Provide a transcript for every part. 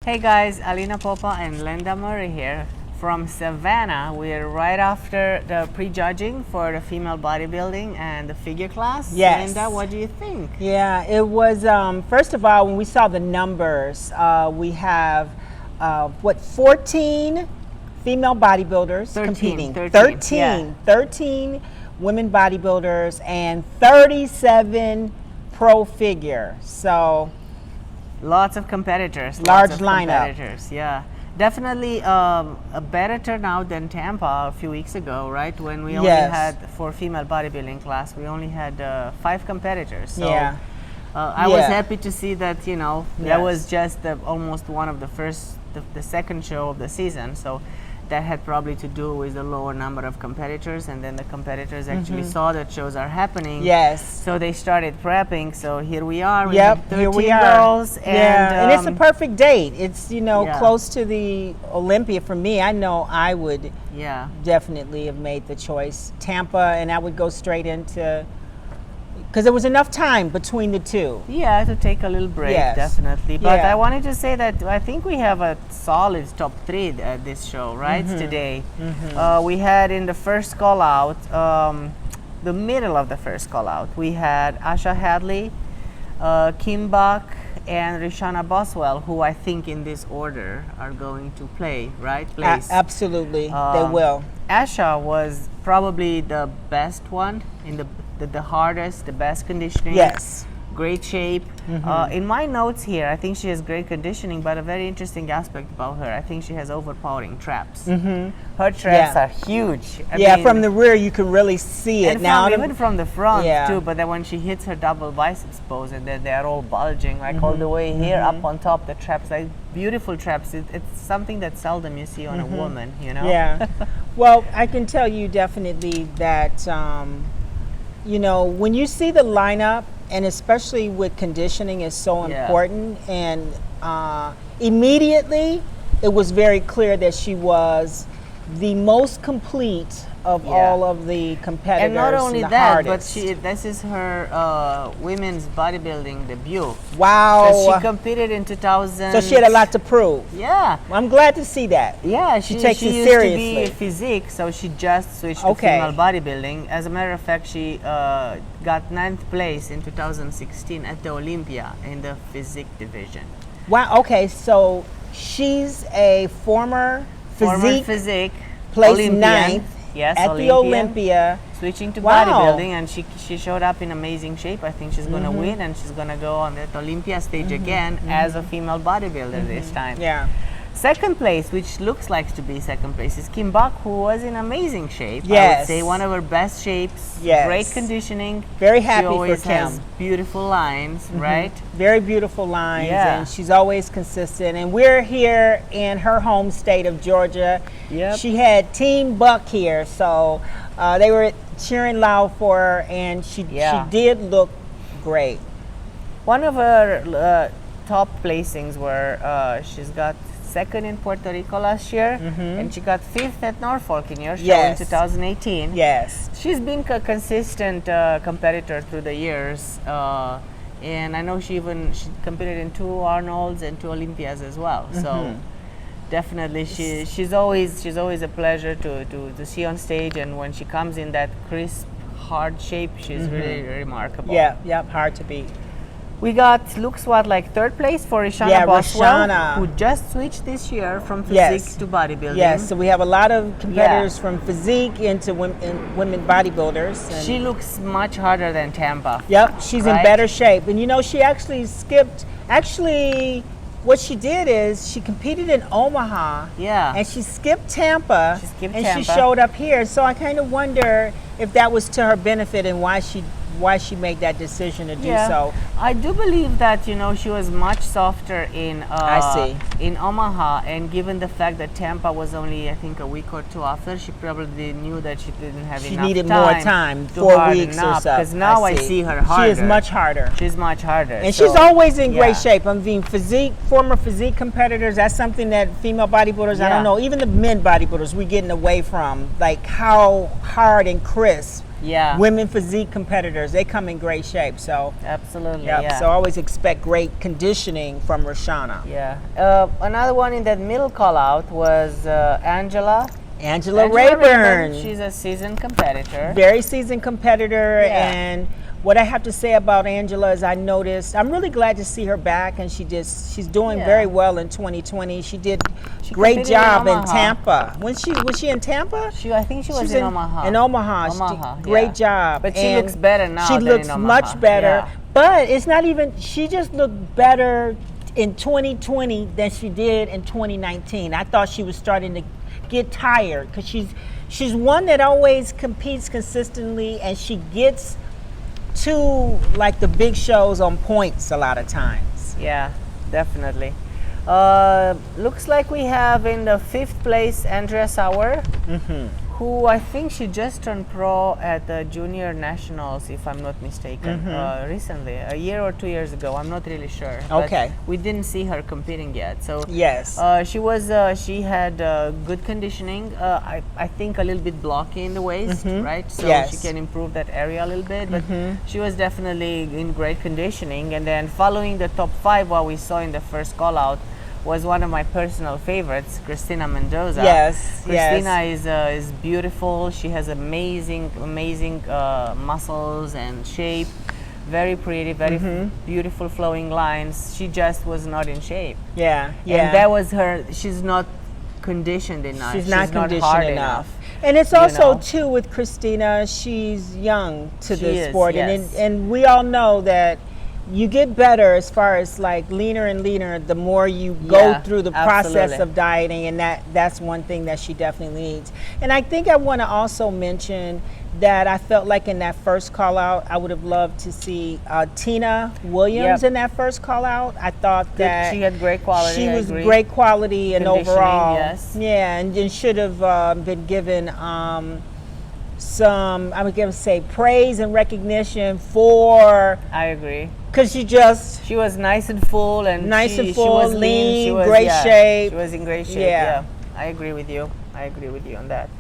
Hey guys, Alina, Popa and Lenda Murray here from Savannah. We're right after the prejudging for the female bodybuilding and the figure class. Yes. Lenda, what do you think? Yeah, it was, first of all, when we saw the numbers, we have, 14 female bodybuilders 13, competing. 13, 13 women bodybuilders and 37 pro figure. So Lots of competitors. Large lots of lineup. Competitors, yeah. Definitely a better turnout than Tampa a few weeks ago, right? When we only Yes. had, for female bodybuilding class, we only had 5 competitors. So yeah, I was Yeah. happy to see that, that Yes. was just almost one of the second show of the season. So that had probably to do with the lower number of competitors, and then the competitors actually saw that shows are happening. yes. So they started prepping. So here we are. We Yep, have 13 here we are. girls. And it's a perfect date. It's, Yeah. close to the Olympia for me. I know I would Yeah. definitely have made the choice Tampa, and I would go straight into, because there was enough time between the two. Yeah, to take a little break, Yes. definitely. But Yeah. I wanted to say that I think we have a solid top 3 at this show, right? Today. We had in the first call out, the middle of the first call out, we had Asha Hadley, Kim Buck, and Rishana Boswell, who I think in this order are going to play, right? Place. Absolutely, they will. Asha was probably the best one in the hardest, the best conditioning. Yes. Great shape. In my notes here, I think she has great conditioning, but a very interesting aspect about her, I think she has overpowering traps. Her traps Yeah. are huge. I mean, From the rear you can really see it. and Now, even from the front Yeah. too, but then when she hits her double biceps pose and then they're all bulging like all the way here up on top, the traps, like beautiful traps. It's something that seldom you see on a woman, Yeah. Well, I can tell you definitely that, when you see the lineup, and especially with conditioning is so Yeah. important, and immediately it was very clear that she was the most complete of Yeah. all of the competitors. And not only the that, hardest. but this is her women's bodybuilding debut. Wow. So she competed in 2000. So she had a lot to prove. Yeah. I'm glad to see that. Yeah, She takes it used seriously. to be physique, so she just switched to Okay. female bodybuilding. As a matter of fact, she got 9th place in 2016 at the Olympia in the physique division. Wow. Okay. So she's a former Former physique, placed Olympian. 9th Yes, at the Olympia. Switching to Wow. bodybuilding, and she showed up in amazing shape. I think she's going to win, and she's going to go on that Olympia stage again as a female bodybuilder this time. Yeah. Second place, which looks like to be second place, is Kim Buck, who was in amazing shape. I would Yes. say one of her best shapes. Yes. Great conditioning. Very happy She for always Kim. has beautiful lines, right? Very beautiful lines, Yeah. and she's always consistent. And we're here in her home state of Georgia. Yep. She had Team Buck here, so they were cheering loud for her, and she did look great. One of her top placings were she's got second in Puerto Rico last year, and she got 5th at Norfolk in your show in Yes. 2018. Yes. She's been a consistent competitor through the years, and I know she competed in 2 Arnolds and 2 Olympias as well. So definitely she's always a pleasure to see on stage, and when she comes in that crisp, hard shape, she's really remarkable. Yep, hard to beat. We got looks like 3rd place for Rishana Yeah, Boswell, Rishana. who just switched this year from physique Yes. to bodybuilding. Yes, so we have a lot of competitors from physique into women bodybuilders. And She looks much harder than Tampa. Yep, she's in right? better shape. And she actually skipped, what she did is she competed in Omaha. Yeah. And she skipped Tampa. She skipped and Tampa. she showed up here. So I kind of wonder if that was to her benefit and why she made that decision to do so. I do believe that she was much softer in in Omaha, and given the fact that Tampa was only I think a week or 2 after, she probably knew that she didn't have enough time. She needed more time, to 4 harden weeks or up, so. Because now I see her harder. She is much harder. She's much harder. And so, she's always in great yeah. shape. I mean, former physique competitors, that's something that female bodybuilders, I Yeah. don't know, even the men bodybuilders, we're getting away from. Like how hard and crisp women physique competitors. They come in great shape. So absolutely, So I always expect great conditioning from Roshana. Another one in that middle call out was Angela Rayburn. She's a seasoned competitor. Very seasoned competitor. And what I have to say about Angela is I'm really glad to see her back, and she's doing very well in 2020. She did great job in Tampa. Was she in Tampa? I think she was in Omaha. In Omaha. Great job. But she looks better now. She looks much better. But it's not even, she just looked better in 2020 than she did in 2019. I thought she was starting to get tired, because she's one that always competes consistently, and she gets to like the big shows on points a lot of times. Yeah, definitely. Looks like we have in the 5th place Andrea Sauer, who I think she just turned pro at the Junior Nationals, if I'm not mistaken, recently, a year or 2 years ago. I'm not really sure. Okay. But we didn't see her competing yet. So yes, she had good conditioning. I think a little bit blocky in the waist, right? So she can improve that area a little bit. But she was definitely in great conditioning. And then following the top 5, what we saw in the first call out, was one of my personal favorites, Cristina Mendoza. Cristina is beautiful. She has amazing muscles and shape. Very pretty, very beautiful flowing lines. She just was not in shape. And that was her. She's not conditioned enough. She's not conditioned enough. And it's also too with Cristina, she's young to the sport, and we all know that you get better as far as like leaner and leaner the more you go through the process of dieting, and that's one thing that she definitely needs. And I think I want to also mention that I felt like in that first call out, I would have loved to see Tina Williams in that first call out. I thought that she had great quality. She was great quality and overall, and should have been given some, I would say, praise and recognition for. I agree. Because she was nice and full, and she was lean, she was, great shape. She was in great shape. I agree with you. On that.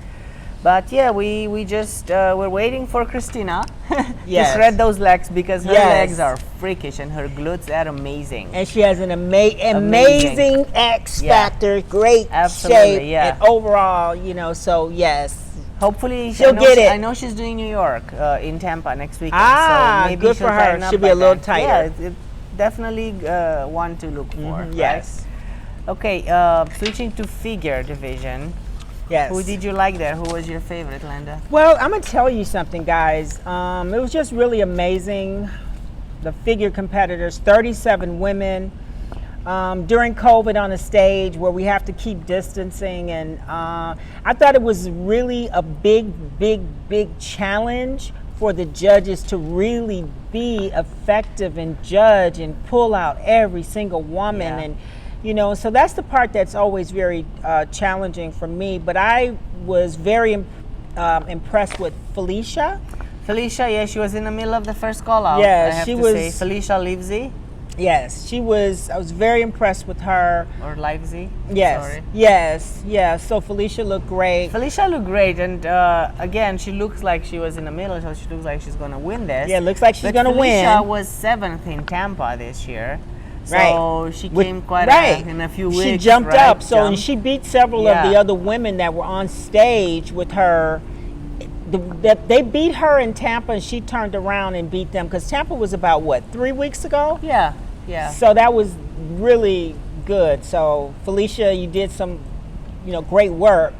But we just we're waiting for Cristina to shred those legs, because her legs are freakish and her glutes are amazing. And she has an amazing X factor, great shape, and overall, so yes. Hopefully she'll get it. I know she's doing New York in Tampa next weekend. So maybe good for her. She'll be a little tighter. Yeah, definitely one to look for. Yes. Right? Okay, switching to figure division. Yes. Who did you like there? Who was your favorite, Lenda? Well, I'm going to tell you something, guys. It was just really amazing. The figure competitors, 37 women. During COVID on a stage where we have to keep distancing, and I thought it was really a big challenge for the judges to really be effective and judge and pull out every single woman. And so that's the part that's always very challenging for me. But I was very impressed with Felicia, she was in the middle of the first call out. She was Felicia Livesey. Yes, she was. I was very impressed with her. Or Livesey. Yes. Sorry. Yes. So Felicia looked great. And again, she looks like she was in the middle, so she looks like she's going to win this. Yeah, looks like she's going to win. Felicia was 7th in Tampa this year. So she came quite in a few weeks. She jumped up. And she beat several of the other women that were on stage with her. They beat her in Tampa, and she turned around and beat them, because Tampa was about 3 weeks ago? Yeah. So that was really good. So Felicia, you did some, great work.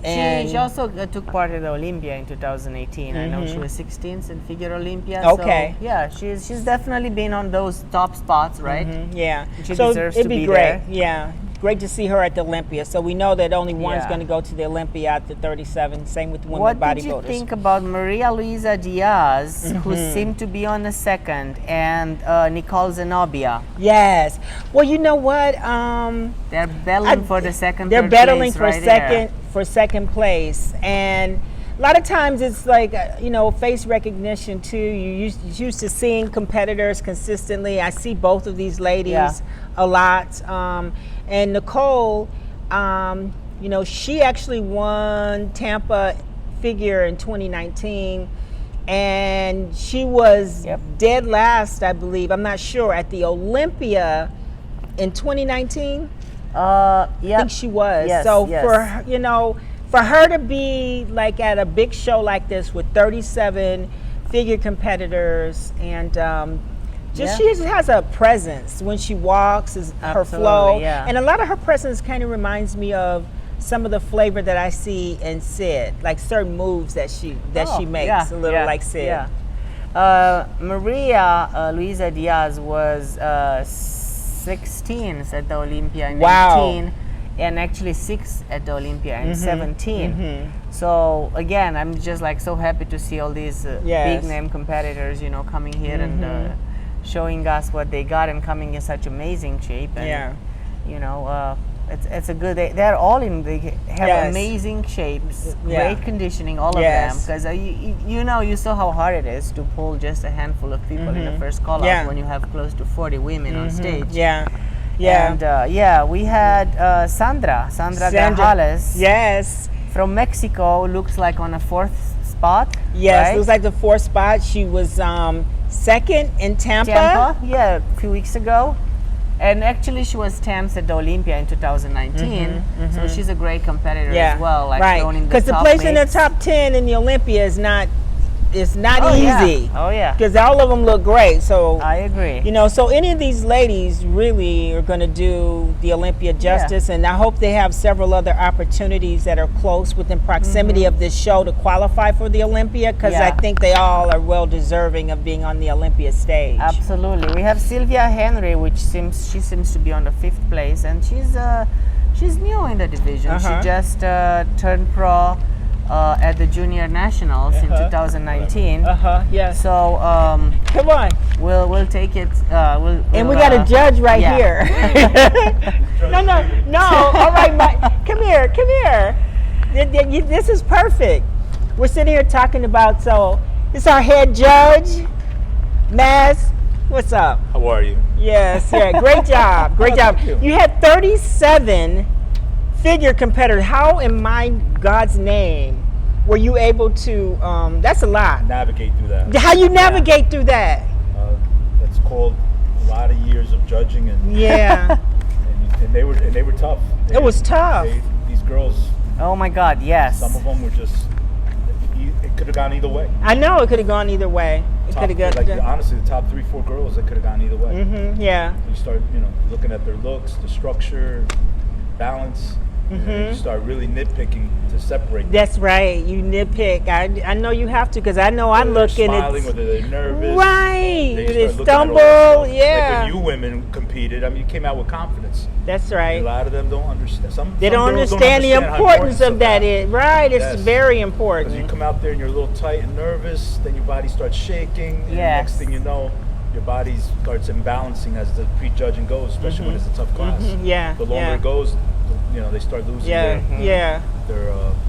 And she also took part in the Olympia in 2018. I know she was 16th in figure Olympia. Okay. So, she's definitely been on those top spots, right? Yeah. She deserves to be great. There. Yeah. Great to see her at the Olympia. So we know that only one's going to go to the Olympia at the 37. Same with the women bodybuilders. What did you think about Maria Luisa Diaz, who seemed to be on the second, and Nicole Zenobia? Yes. Well, you know what? They're battling for the second. They're battling for second place, and a lot of times it's like face recognition too. You're used to seeing competitors consistently. I see both of these ladies a lot. And Nicole, she actually won Tampa figure in 2019, and she was dead last, I believe. I'm not sure, at the Olympia in 2019. I think she was. Yes, so yes. for her, you know, for her to be like at a big show like this with 37 figure competitors, and she just has a presence when she walks, her flow, and a lot of her presence kind of reminds me of some of the flavor that I see in Sid, like certain moves that she makes, a little like Sid. Maria Luisa Diaz was 16 at the Olympia in 18, and actually 6 at the Olympia in 17. So again, I'm just like so happy to see all these big name competitors, you know, coming here and showing us what they got and coming in such amazing shape. And you know, it's a good. They're all they have amazing shapes, great conditioning, all of them. Because you saw how hard it is to pull just a handful of people in the first call out when you have close to 40 women on stage. And we had Sandra Grajales. From Mexico, looks like on a 4th spot. Yes, right? looks like the 4th spot. She was second in Tampa. A few weeks ago. And actually, she was 10th at the Olympia in 2019. So she's a great competitor as well. Like because the place in the top 10 in the Olympia is not easy. Because all of them look great. So I agree. You know, so any of these ladies really are going to do the Olympia justice, and I hope they have several other opportunities that are close within proximity of this show to qualify for the Olympia, because I think they all are well deserving of being on the Olympia stage. Absolutely. We have Sylvia Henry, which seems to be on the 5th place, and she's new in the division. She just turned pro at the Junior Nationals in 2019. So come on, we'll take it. And we got a judge here. no. All right, Mike, come here. This is perfect. We're sitting here talking about. So it's our head judge, Maz. What's up? How are you? Yes, great job. You had 37 figure competitor. How in my God's name were you able to that's a lot, navigate through that? How you navigate through that? That's called a lot of years of judging, and and they were tough. It was tough. These girls, oh my God, yes, some of them were just, it could have gone either way. I know it could have gone either way. Honestly, the top 3-4 girls, it could have gone either way. You start looking at their looks, the structure, balance, and you start really nitpicking to separate. That's right. You nitpick. I know you have to, because I know I look and smiling, whether they're nervous, they stumble. Like when you women competed, I mean, you came out with confidence. That's right. A lot of them don't understand. They don't understand the importance of that. It's very important. Because you come out there and you're a little tight and nervous, then your body starts shaking. And next thing you know, your body starts imbalancing as the pre-judging goes, especially when it's a tough class. The longer it goes, they start losing their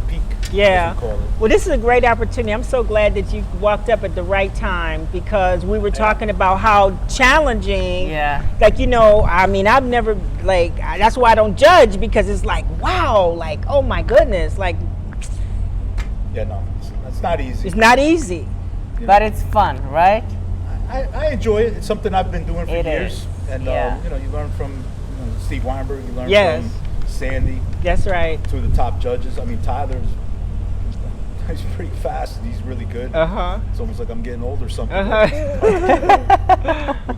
peak. Well, this is a great opportunity. I'm so glad that you walked up at the right time, because we were talking about how challenging. Like, I mean, I've never, that's why I don't judge, because it's like, wow, like, oh my goodness, like. It's not easy. It's not easy. But it's fun, right? I enjoy it. It's something I've been doing for years. And, you learn from Steve Weinberg, you learn from Sandy. That's right. Two of the top judges. I mean, Tyler's he's pretty fast. He's really good. It's almost like I'm getting old or something.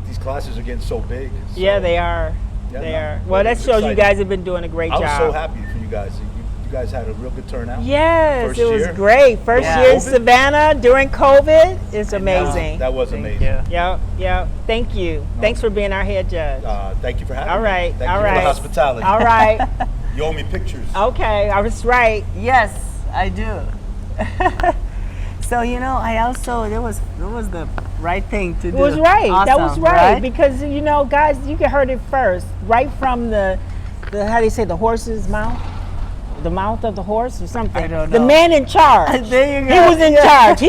These classes are getting so big. So. Yeah, they are. They are. Well, that shows you guys have been doing a great job. I was so happy for you guys. You guys had a real good turnout. Yes, it was great. First year in Savannah during COVID. It's amazing. That was amazing. Yep. Thank you. Thanks for being our head judge. Thank you for having me. All right. Thank you for the hospitality. All right. You owe me pictures. Okay, I was right. Yes, I do. So I also that was the right thing to do. It was right. Awesome, that was right, because guys, you heard it first, right from the how do you say, the horse's mouth. the mouth of the horse or something. I don't The know. man in charge. There you go. He was in charge.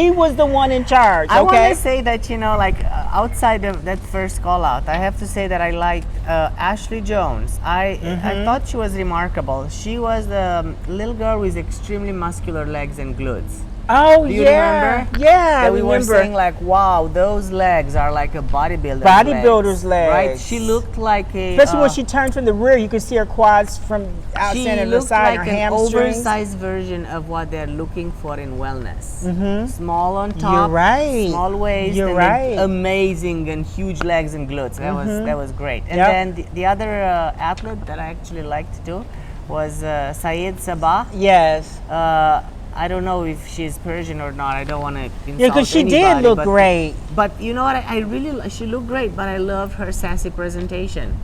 He was the one in charge. I want Okay. to say that, you know, like outside of that first call out, I have to say that I liked Ashley Jones. I thought she was remarkable. She was a little girl with extremely muscular legs and glutes. Oh, Do you yeah. remember? Yeah, That I we were remember. saying like, wow, those legs are like a Bodybuilder's legs. Right? She looked like a... Especially when she turned from the rear, you could see her quads from outside she and the looked side, like her an hamstrings. oversized version of what they're looking for in wellness. Small on top, You're right. small waist, You're and right. then amazing and huge legs and glutes. That was great. And Yep. then the other athlete that I actually liked too was Syed Zaba. Yes. I don't know if she's Persian or not. I don't want to insult Yeah, because she anybody, did look but- great. But you know what? I really, she looked great, but I loved her sassy presentation.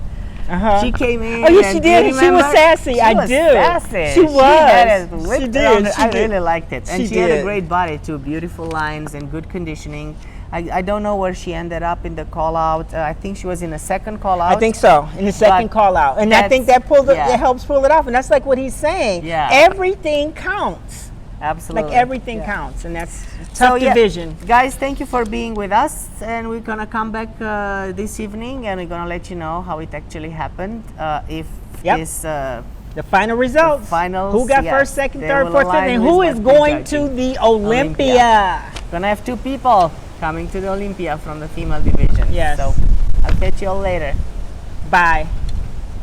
Uh-huh. She came in. Oh, yes, and she do you did. She was remember? sassy. She I was do. Sassy. She was. had it She whipped did. around her. She I did. really liked it. And She she had a did. great body too, beautiful lines and good conditioning. I don't know where she ended up in the call out. I think she was in the second call out. I think so, in the second But call out. And I think that yeah. it helps pull it off. And that's like what he's saying. Yeah. Everything counts. Absolutely. Like everything Yeah. counts. And that's So, tough yeah, division. guys, thank you for being with us, and we're gonna come back this evening, and we're gonna let you know how it actually happened. If Yep. this The final results. finals, Who got yes, first, second, they third, will fourth, fifth, align and with who what is we're going to judging. the Olympia? Gonna have 2 people coming to the Olympia from the female division. Yes. So I'll catch you all later. Bye.